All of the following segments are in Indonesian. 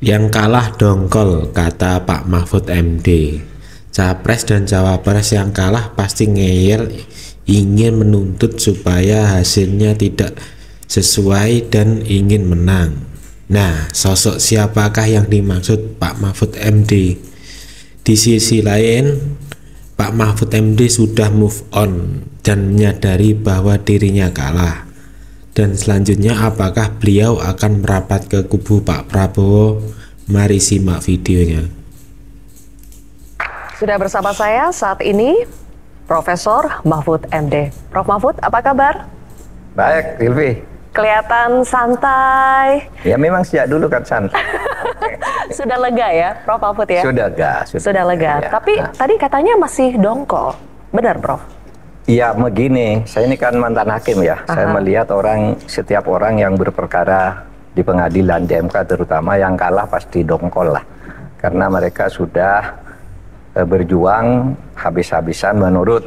Yang kalah dongkol, kata Pak Mahfud MD. Capres dan Cawapres yang kalah pasti ngeyel, ingin menuntut supaya hasilnya tidak sesuai dan ingin menang. Nah, sosok siapakah yang dimaksud Pak Mahfud MD? Di sisi lain, Pak Mahfud MD sudah move on dan menyadari bahwa dirinya kalah. Dan selanjutnya, apakah beliau akan merapat ke kubu Pak Prabowo? Mari simak videonya. Sudah bersama saya saat ini Profesor Mahfud MD. Prof Mahfud, apa kabar? Baik, Silvi. Kelihatan santai. Ya memang sejak dulu kan santai. Sudah lega ya, Prof Mahfud ya? Sudah lega. Ya. Tapi tadi katanya masih dongkol. Benar, Prof? Iya, begini. Saya ini kan mantan hakim ya. Saya melihat setiap orang yang berperkara di pengadilan, di MK terutama, yang kalah pasti dongkol lah. Karena mereka sudah berjuang habis-habisan menurut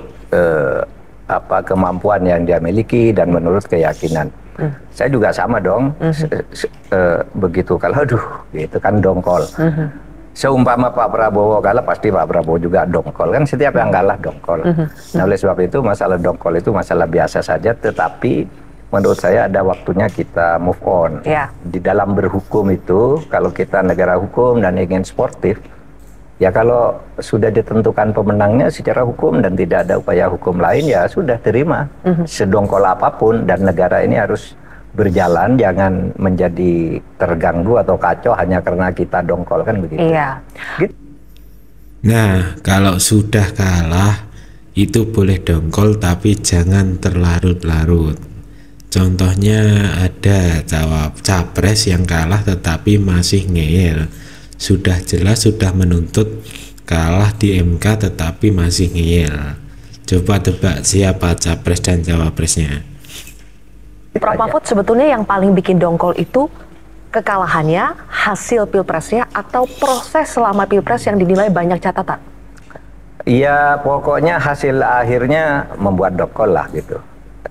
kemampuan yang dia miliki dan menurut keyakinan. Saya juga sama dong. Begitu kalau gitu kan dongkol. Seumpama Pak Prabowo kalah, pasti Pak Prabowo juga dongkol. Kan setiap yang kalah dongkol. Nah, oleh sebab itu masalah dongkol itu masalah biasa saja, tetapi menurut saya ada waktunya kita move on. Di dalam berhukum itu, kalau kita negara hukum dan ingin sportif, ya kalau sudah ditentukan pemenangnya secara hukum dan tidak ada upaya hukum lain, ya sudah terima. Sedongkol apapun, dan negara ini harus berjalan, jangan menjadi terganggu atau kacau hanya karena kita dongkol, kan begitu. Iya. Gitu. Nah, kalau sudah kalah itu boleh dongkol, tapi jangan terlarut-larut. Contohnya ada capres yang kalah tetapi masih ngeyel. Sudah jelas sudah menuntut, kalah di MK tetapi masih ngeyel. Coba tebak siapa capres dan cawapresnya. Prof Mahfud, sebetulnya yang paling bikin dongkol itu kekalahannya, hasil pilpresnya, atau proses selama pilpres yang dinilai banyak catatan? Iya, pokoknya hasil akhirnya membuat dongkol lah gitu.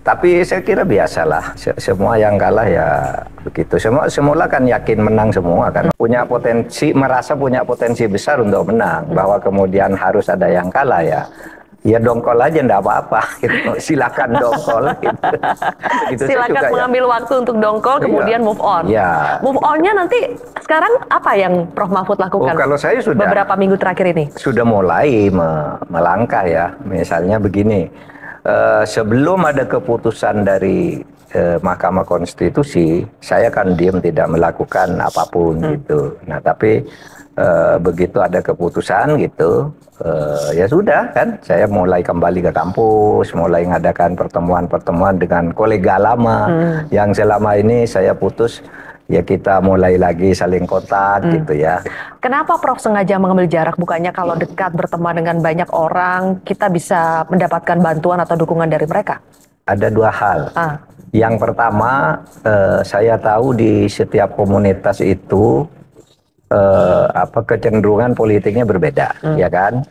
Tapi saya kira biasalah, semua yang kalah ya begitu. Semula kan yakin menang semua kan. Punya potensi, merasa punya potensi besar untuk menang. Bahwa kemudian harus ada yang kalah ya dongkol aja, enggak apa-apa gitu. Silakan dongkol gitu. Gitu silakan mengambil waktu untuk dongkol, kemudian move on. Move onnya nanti sekarang apa yang Prof Mahfud lakukan? Kalau saya sudah beberapa minggu terakhir ini sudah mulai melangkah ya. Misalnya begini, sebelum ada keputusan dari Mahkamah Konstitusi, saya kan diam, tidak melakukan apapun gitu. Nah, tapi begitu ada keputusan gitu, ya sudah kan, saya mulai kembali ke kampus, mulai mengadakan pertemuan-pertemuan dengan kolega lama yang selama ini saya putus. Ya kita mulai lagi saling kontak gitu ya. Kenapa Prof sengaja mengambil jarak? Bukannya kalau dekat berteman dengan banyak orang, kita bisa mendapatkan bantuan atau dukungan dari mereka? Ada dua hal. Yang pertama, saya tahu di setiap komunitas itu kecenderungan politiknya berbeda, ya kan?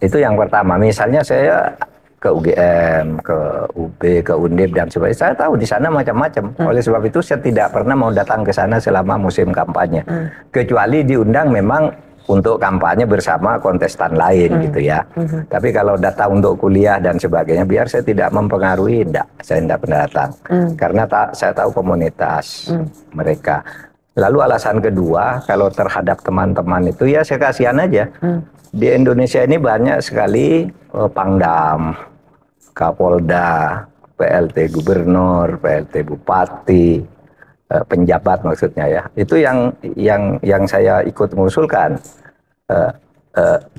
Itu yang pertama. Misalnya saya ke UGM, ke UB, ke Undip dan sebagainya. Saya tahu di sana macam-macam. Oleh sebab itu saya tidak pernah mau datang ke sana selama musim kampanye. Kecuali diundang memang untuk kampanye bersama kontestan lain gitu ya. Tapi kalau datang untuk kuliah dan sebagainya, biar saya tidak mempengaruhi, saya tidak pernah datang. Karena saya tahu komunitas mereka. Lalu alasan kedua, kalau terhadap teman-teman itu ya saya kasihan aja. Di Indonesia ini banyak sekali Pangdam, Kapolda, PLT Gubernur, PLT Bupati, penjabat maksudnya ya. Itu yang saya ikut mengusulkan.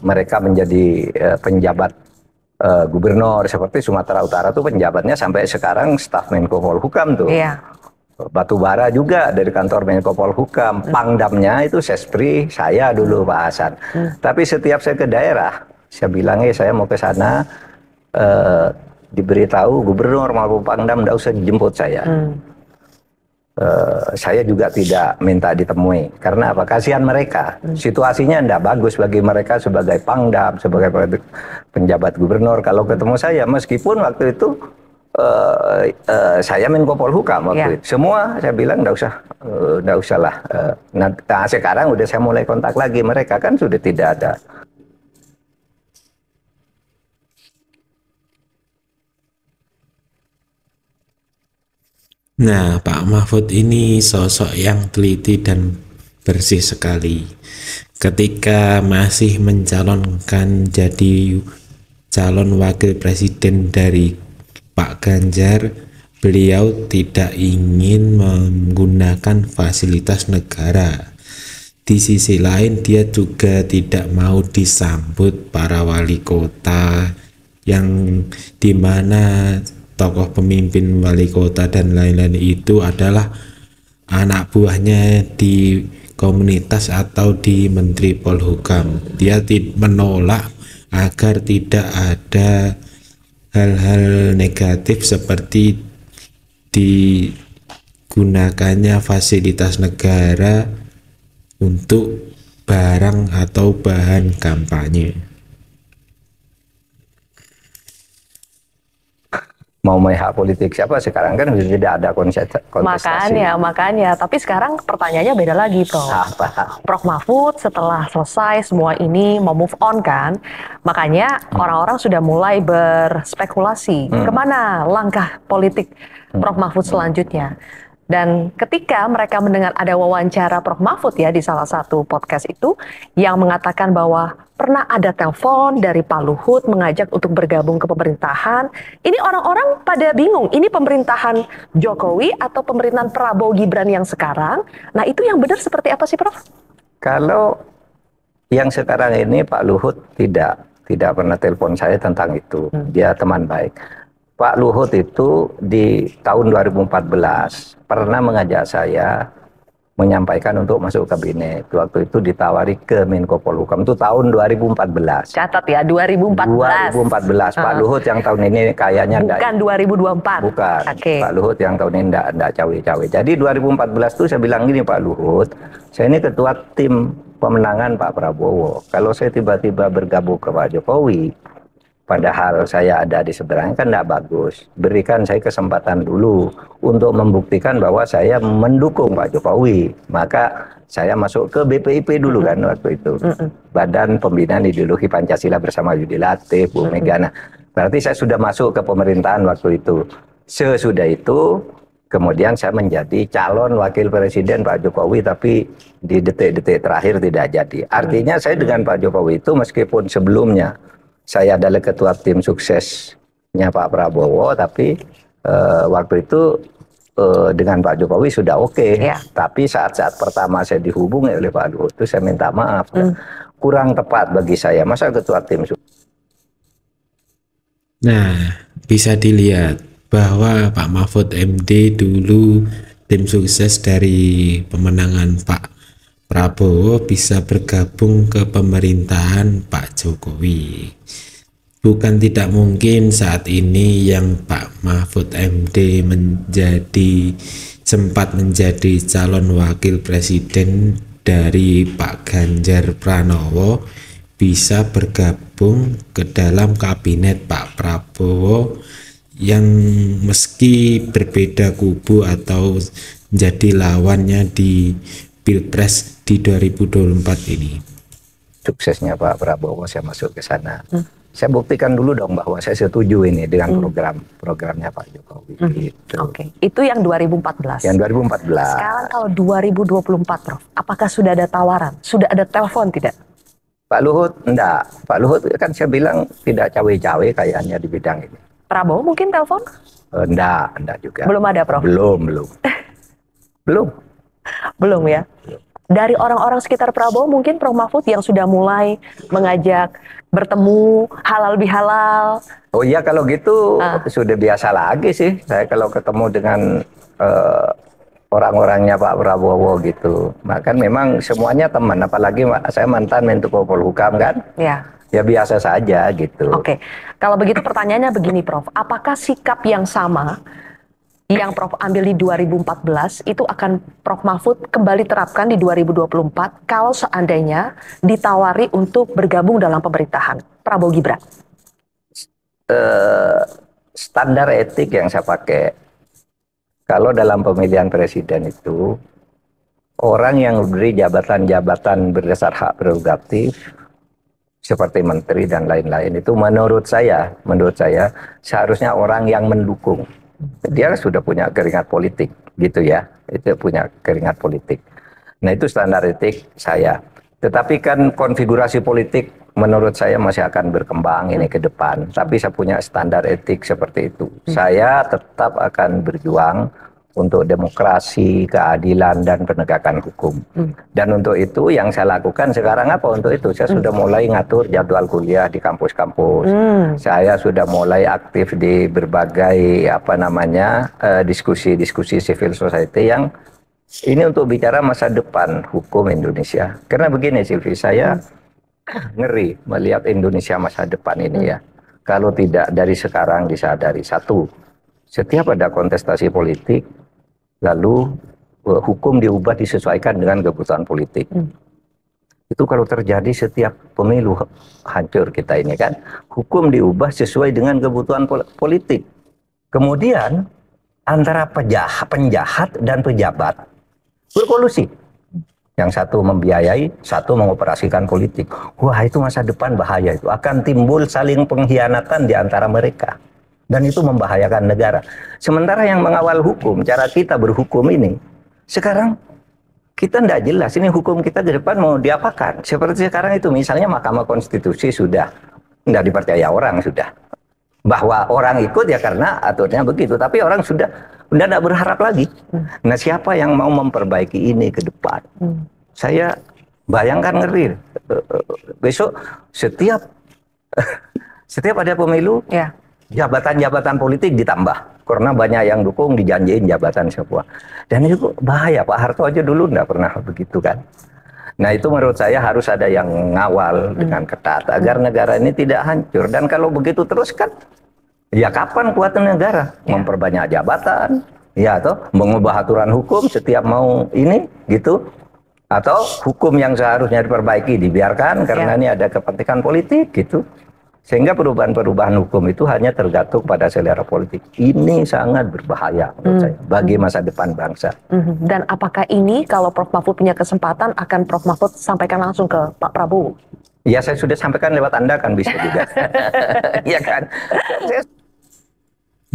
Mereka menjadi penjabat gubernur, seperti Sumatera Utara tuh penjabatnya sampai sekarang staf Menko Polhukam tuh. Batubara juga dari kantor Menko Polhukam. Pangdamnya itu Sespri, saya dulu Pak Hasan. Tapi setiap saya ke daerah, saya bilang saya mau ke sana, diberitahu gubernur maupun Pangdam tidak usah dijemput saya. Saya juga tidak minta ditemui. Karena apa? Kasihan mereka. Situasinya tidak bagus bagi mereka sebagai Pangdam, sebagai penjabat gubernur. Kalau ketemu saya, meskipun waktu itu saya Menko Polhukam waktu itu. Semua saya bilang nggak usah lah. Nah, sekarang udah saya mulai kontak lagi, mereka kan sudah tidak ada. Nah, Pak Mahfud ini sosok yang teliti dan bersih sekali. Ketika masih mencalonkan jadi calon wakil presiden dari Pak Ganjar, beliau tidak ingin menggunakan fasilitas negara. Di sisi lain, dia juga tidak mau disambut para wali kota yang dimana tokoh pemimpin wali kota dan lain-lain itu adalah anak buahnya di komunitas atau di Menteri Polhukam. Dia menolak agar tidak ada hal-hal negatif seperti digunakannya fasilitas negara untuk barang atau bahan kampanye. Mau main hak politik siapa sekarang kan sudah tidak ada kontestasi. Makanya. Tapi sekarang pertanyaannya beda lagi, Prof. Prof Mahfud setelah selesai semua ini mau move on kan, makanya orang-orang sudah mulai berspekulasi kemana langkah politik Prof Mahfud selanjutnya. Dan ketika mereka mendengar ada wawancara Prof Mahfud ya di salah satu podcast itu yang mengatakan bahwa pernah ada telepon dari Pak Luhut mengajak untuk bergabung ke pemerintahan. Ini orang-orang pada bingung, ini pemerintahan Jokowi atau pemerintahan Prabowo Gibran yang sekarang. Nah, itu yang benar seperti apa sih, Prof? Kalau yang sekarang ini Pak Luhut tidak pernah telepon saya tentang itu. Dia teman baik. Pak Luhut itu di tahun 2014 pernah mengajak saya menyampaikan untuk masuk kabinet. Waktu itu ditawari ke Menko Polhukam, itu tahun 2014. Catat ya, 2014. 2014. Pak Luhut yang tahun ini kayaknya bukan 2024. Bukan. Okay. Pak Luhut yang tahun ini enggak cawe-cawe. Jadi 2014 itu saya bilang gini, Pak Luhut, saya ini ketua tim pemenangan Pak Prabowo. Kalau saya tiba-tiba bergabung ke Pak Jokowi, padahal saya ada di seberangnya kan tidak bagus. Berikan saya kesempatan dulu untuk membuktikan bahwa saya mendukung Pak Jokowi. Maka saya masuk ke BPIP dulu kan waktu itu. Badan Pembinaan Ideologi Pancasila bersama Yudi Latif, Bu Mega. Nah, berarti saya sudah masuk ke pemerintahan waktu itu. Sesudah itu kemudian saya menjadi calon wakil presiden Pak Jokowi, tapi di detik-detik terakhir tidak jadi. Artinya saya dengan Pak Jokowi itu meskipun sebelumnya saya adalah ketua tim suksesnya Pak Prabowo, tapi waktu itu dengan Pak Jokowi sudah oke. Tapi saat-saat pertama saya dihubungi oleh Pak Luhut itu saya minta maaf. Kurang tepat bagi saya. Masa ketua tim sukses? Nah, bisa dilihat bahwa Pak Mahfud MD dulu tim sukses dari pemenangan Pak Prabowo bisa bergabung ke pemerintahan Pak Jokowi. Bukan tidak mungkin saat ini yang Pak Mahfud MD sempat menjadi calon wakil presiden dari Pak Ganjar Pranowo bisa bergabung ke dalam kabinet Pak Prabowo yang meski berbeda kubu atau menjadi lawannya di Pilpres di 2024 ini. Suksesnya Pak Prabowo saya masuk ke sana. Saya buktikan dulu dong bahwa saya setuju ini dengan programnya Pak Jokowi. Gitu. Oke, itu yang 2014. Yang 2014. Sekarang kalau 2024, Prof, apakah sudah ada tawaran? Sudah ada telepon tidak? Pak Luhut, enggak. Pak Luhut kan saya bilang tidak cawe-cawe kayaknya di bidang ini. Prabowo mungkin telepon? Enggak juga. Belum ada, Prof? Belum. Belum ya? Dari orang-orang sekitar Prabowo mungkin Prof Mahfud yang sudah mulai mengajak bertemu halal bihalal. Oh iya, kalau gitu sudah biasa lagi sih. Saya kalau ketemu dengan orang-orangnya Pak Prabowo gitu. Bahkan memang semuanya teman, apalagi saya mantan Menko Polhukam kan. Ya biasa saja gitu. Oke. Kalau begitu pertanyaannya begini, Prof. Apakah sikap yang sama yang Prof ambil di 2014 itu akan Prof Mahfud kembali terapkan di 2024 kalau seandainya ditawari untuk bergabung dalam pemerintahan Prabowo Gibran? standar etik yang saya pakai, kalau dalam pemilihan presiden itu, orang yang diberi jabatan-jabatan berdasar hak prerogatif, seperti menteri dan lain-lain, itu menurut saya seharusnya orang yang mendukung. Dia sudah punya keringat politik, gitu ya. Itu punya keringat politik. Nah, itu standar etik saya. Tetapi kan konfigurasi politik menurut saya masih akan berkembang ini ke depan. Tapi saya punya standar etik seperti itu. Saya tetap akan berjuang untuk demokrasi, keadilan, dan penegakan hukum. Dan untuk itu yang saya lakukan sekarang apa untuk itu? Saya sudah mulai ngatur jadwal kuliah di kampus-kampus. Saya sudah mulai aktif di berbagai diskusi-diskusi civil society yang ini untuk bicara masa depan hukum Indonesia. Karena begini Silvi, saya ngeri melihat Indonesia masa depan ini ya. Kalau tidak dari sekarang disadari, satu, setiap ada kontestasi politik, lalu hukum diubah disesuaikan dengan kebutuhan politik. Itu kalau terjadi setiap pemilu hancur kita ini kan. Hukum diubah sesuai dengan kebutuhan politik. Kemudian antara penjahat dan pejabat berkolusi. Yang satu membiayai, satu mengoperasikan politik. Wah, itu masa depan bahaya itu. Akan timbul saling pengkhianatan di antara mereka. Dan itu membahayakan negara. Sementara yang mengawal hukum, cara kita berhukum ini, sekarang kita tidak jelas. Ini hukum kita ke depan mau diapakan. Seperti sekarang itu, misalnya Mahkamah Konstitusi sudah tidak dipercaya orang sudah. Bahwa orang ikut ya karena aturnya begitu. Tapi orang sudah tidak berharap lagi. Nah, siapa yang mau memperbaiki ini ke depan? Saya bayangkan ngeri. Besok setiap ada pemilu, jabatan-jabatan politik ditambah. Karena banyak yang dukung dijanjiin jabatan semua. Dan itu bahaya. Pak Harto aja dulu tidak pernah begitu kan. Nah, itu menurut saya harus ada yang ngawal dengan ketat agar negara ini tidak hancur. Dan kalau begitu terus kan, ya kapan kuatnya negara? Memperbanyak jabatan, ya atau mengubah aturan hukum setiap mau ini gitu. Atau hukum yang seharusnya diperbaiki dibiarkan karena ini ada kepentingan politik gitu. Sehingga perubahan-perubahan hukum itu hanya tergantung pada selera politik. Ini sangat berbahaya menurut saya bagi masa depan bangsa. Dan apakah ini kalau Prof. Mahfud punya kesempatan akan Prof. Mahfud sampaikan langsung ke Pak Prabowo? Ya, saya sudah sampaikan lewat Anda kan bisa juga. Iya kan?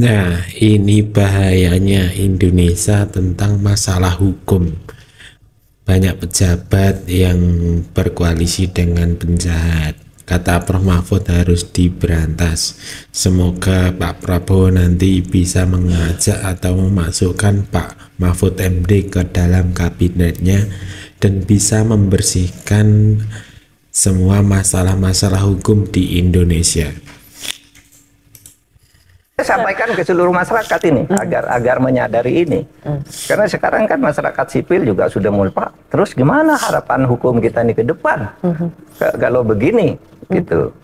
Nah, ini bahayanya Indonesia tentang masalah hukum. Banyak pejabat yang berkoalisi dengan penjahat. Kata Prof. Mahfud harus diberantas. Semoga Pak Prabowo nanti bisa mengajak atau memasukkan Pak Mahfud MD ke dalam kabinetnya dan bisa membersihkan semua masalah-masalah hukum di Indonesia. Saya sampaikan ke seluruh masyarakat ini agar menyadari ini. Karena sekarang kan masyarakat sipil juga sudah mulai, Pak, terus gimana harapan hukum kita ini ke depan? Kalau begini gitu.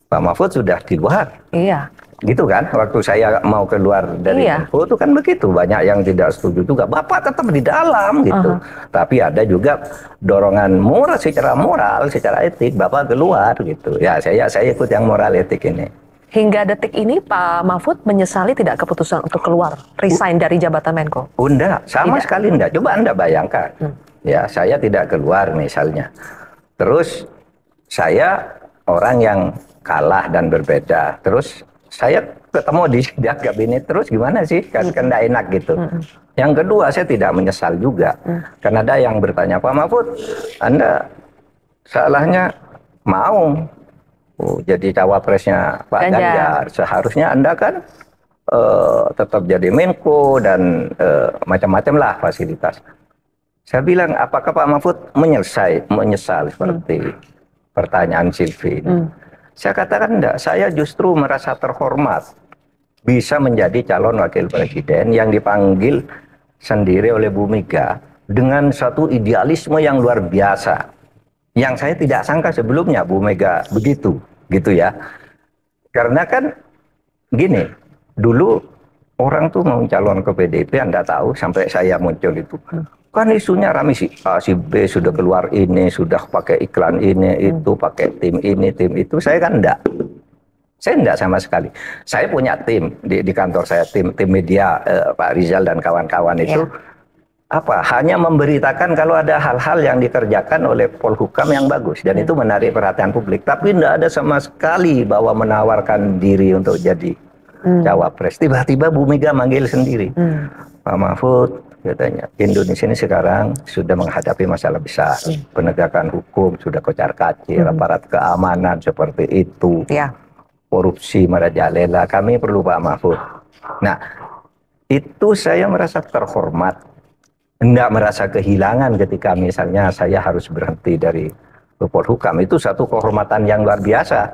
Pak Mahfud sudah di luar. Iya. Gitu kan, waktu saya mau keluar dari Menko itu kan begitu, banyak yang tidak setuju juga. Bapak tetap di dalam gitu. Tapi ada juga dorongan moral, secara etik, Bapak keluar gitu. Ya, saya ikut yang moral etik ini. Hingga detik ini Pak Mahfud menyesali tidak keputusan untuk keluar, resign dari jabatan Menko? Enggak, sama sekali enggak. Coba Anda bayangkan. Ya, saya tidak keluar misalnya. Terus saya orang yang kalah dan berbeda. Terus saya ketemu di kabinet terus gimana sih? Kan enggak enak gitu. Yang kedua, saya tidak menyesal juga. Karena ada yang bertanya, Pak Mahfud, Anda salahnya mau jadi cawapresnya Pak Ganjar. Seharusnya Anda kan tetap jadi Menko dan macam-macam lah fasilitas. Saya bilang, apakah Pak Mahfud menyesal seperti pertanyaan Silvi ini? Saya katakan enggak, saya justru merasa terhormat bisa menjadi calon wakil presiden yang dipanggil sendiri oleh Bu Mega dengan satu idealisme yang luar biasa. Yang saya tidak sangka sebelumnya Bu Mega begitu, gitu ya. Karena kan gini, dulu orang tuh mau calon ke PDIP, Anda tahu sampai saya muncul itu. Kan isunya ramai si A, si B sudah keluar ini, sudah pakai iklan ini, itu pakai tim ini, tim itu. Saya kan enggak. Saya enggak sama sekali. Saya punya tim di kantor saya, tim media, Pak Rizal dan kawan-kawan itu hanya memberitakan kalau ada hal-hal yang dikerjakan oleh Polhukam yang bagus dan itu menarik perhatian publik. Tapi enggak ada sama sekali bahwa menawarkan diri untuk jadi cawapres. Tiba-tiba Bu Mega manggil sendiri, Pak Mahfud, katanya Indonesia ini sekarang sudah menghadapi masalah besar, penegakan hukum sudah kocar-kacir, aparat keamanan seperti itu. Korupsi merajalela, kami perlu Pak Mahfud. Nah, itu saya merasa terhormat, enggak merasa kehilangan ketika misalnya saya harus berhenti dari Polhukam. Itu satu kehormatan yang luar biasa.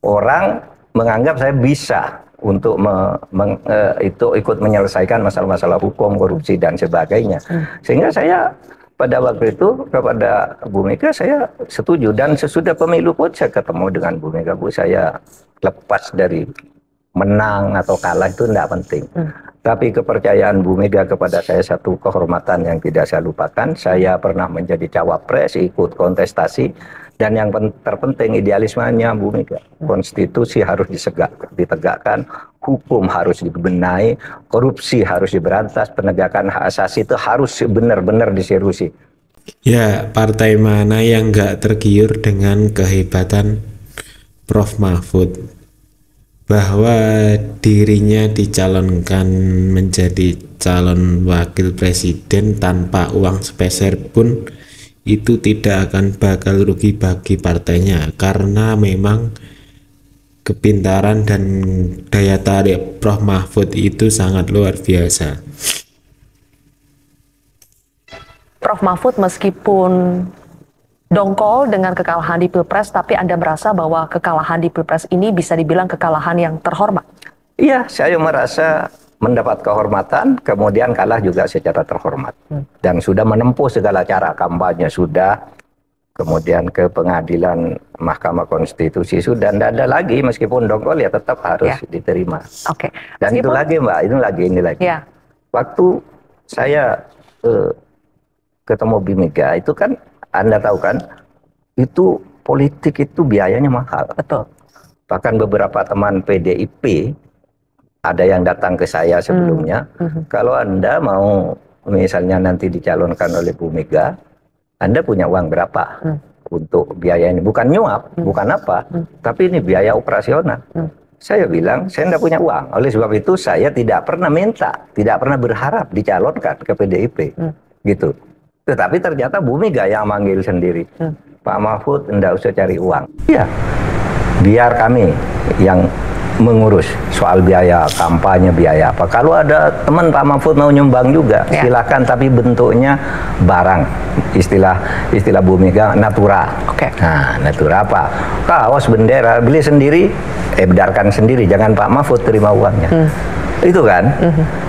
Orang menganggap saya bisa untuk ikut menyelesaikan masalah-masalah hukum, korupsi dan sebagainya. Sehingga saya pada waktu itu kepada Bu Mega saya setuju, dan sesudah pemilu pun saya ketemu dengan Bu Mega. Bu, saya lepas dari menang atau kalah itu tidak penting. Tapi kepercayaan Bu Mega kepada saya satu kehormatan yang tidak saya lupakan. Saya pernah menjadi cawapres, ikut kontestasi, dan yang terpenting idealismenya Bu Mega. Konstitusi harus ditegakkan, hukum harus dibenahi, korupsi harus diberantas, penegakan hak asasi itu harus benar-benar diseriusi. Ya, partai mana yang nggak tergiur dengan kehebatan Prof. Mahfud, bahwa dirinya dicalonkan menjadi calon wakil presiden tanpa uang sepeser pun itu tidak akan bakal rugi bagi partainya, karena memang kepintaran dan daya tarik Prof. Mahfud itu sangat luar biasa. Prof. Mahfud meskipun dongkol dengan kekalahan di Pilpres, tapi Anda merasa bahwa kekalahan di Pilpres ini bisa dibilang kekalahan yang terhormat? Iya, saya merasa mendapat kehormatan, kemudian kalah juga secara terhormat. Dan sudah menempuh segala cara, kampanye sudah, kemudian ke pengadilan Mahkamah Konstitusi sudah, tidak ada lagi, meskipun dongkol ya tetap harus diterima. Dan meskipun, itu lagi Mbak, ini lagi. Waktu saya ketemu Bu Mega, itu kan Anda tahu kan, itu politik itu biayanya mahal. Betul. Bahkan beberapa teman PDIP, ada yang datang ke saya sebelumnya, kalau Anda mau misalnya nanti dicalonkan oleh Bu Mega, Anda punya uang berapa untuk biaya ini? Bukan nyuap, bukan apa, tapi ini biaya operasional. Saya bilang, saya tidak punya uang. Oleh sebab itu, saya tidak pernah minta, tidak pernah berharap dicalonkan ke PDIP. Gitu. Tetapi ternyata Bu Mega yang manggil sendiri. Pak Mahfud, tidak usah cari uang. Iya, biar kami yang mengurus soal biaya kampanye, biaya apa. Kalau ada teman Pak Mahfud mau nyumbang juga, silakan, tapi bentuknya barang. Istilah Bu Mega, natura. Nah, natura apa? Kaos, bendera, beli sendiri, edarkan sendiri. Jangan Pak Mahfud terima uangnya. Itu kan.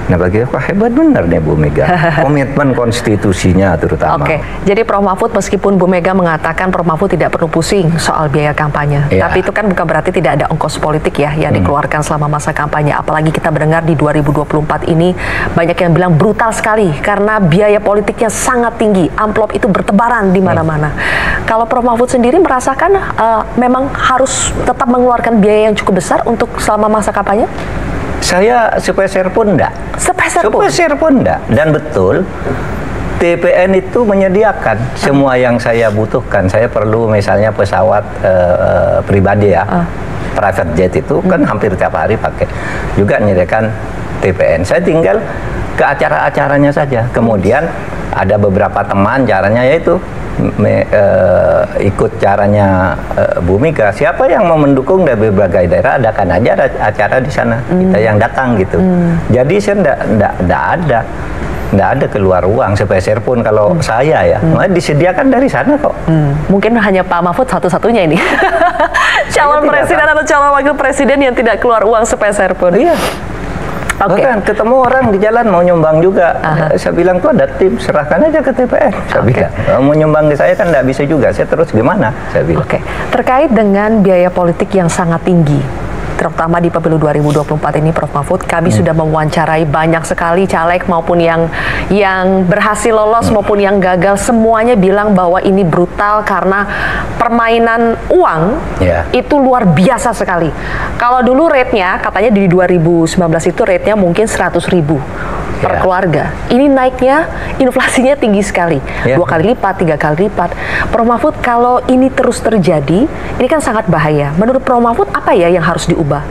Nah, bagi aku hebat benar nih Bu Mega. Komitmen konstitusinya terutama. Jadi Prof. Mahfud, meskipun Bu Mega mengatakan Prof. Mahfud tidak perlu pusing soal biaya kampanye, tapi itu kan bukan berarti tidak ada ongkos politik ya yang dikeluarkan selama masa kampanye. Apalagi kita mendengar di 2024 ini banyak yang bilang brutal sekali karena biaya politiknya sangat tinggi. Amplop itu bertebaran di mana-mana. Kalau Prof. Mahfud sendiri merasakan memang harus tetap mengeluarkan biaya yang cukup besar untuk selama masa kampanye? Saya sepeser pun enggak. Sepeser pun enggak. Dan betul, TPN itu menyediakan semua yang saya butuhkan. Saya perlu misalnya pesawat pribadi ya, private jet itu kan hampir tiap hari pakai. Juga menyediakan TPN. Saya tinggal ke acara-acaranya saja. Kemudian ada beberapa teman, caranya yaitu ikut caranya Bu Mega. Siapa yang mau mendukung dari berbagai daerah, adakan aja acara di sana, kita yang datang gitu. Jadi saya nggak ada keluar uang sepeser pun kalau saya ya, disediakan dari sana kok. Mungkin hanya Pak Mahfud satu-satunya ini calon presiden atau calon wakil presiden yang tidak keluar uang sepeser pun. Iya. Bahkan ketemu orang di jalan mau nyumbang juga. Saya bilang, tuh ada tim, serahkan aja ke TPN. Saya bilang, mau nyumbang ke saya kan nggak bisa juga. Saya terus gimana? Saya bilang. Terkait dengan biaya politik yang sangat tinggi, terutama di pemilu 2024 ini, Prof. Mahfud, kami sudah mewawancarai banyak sekali caleg maupun yang berhasil lolos maupun yang gagal, semuanya bilang bahwa ini brutal karena permainan uang itu luar biasa sekali. Kalau dulu rate-nya katanya di 2019 itu rate-nya mungkin 100.000 per keluarga. Ini naiknya, inflasinya tinggi sekali. 2 kali lipat, 3 kali lipat. Prof. Mahfud, kalau ini terus terjadi, ini kan sangat bahaya. Menurut Prof. Mahfud, apa ya yang harus diubah?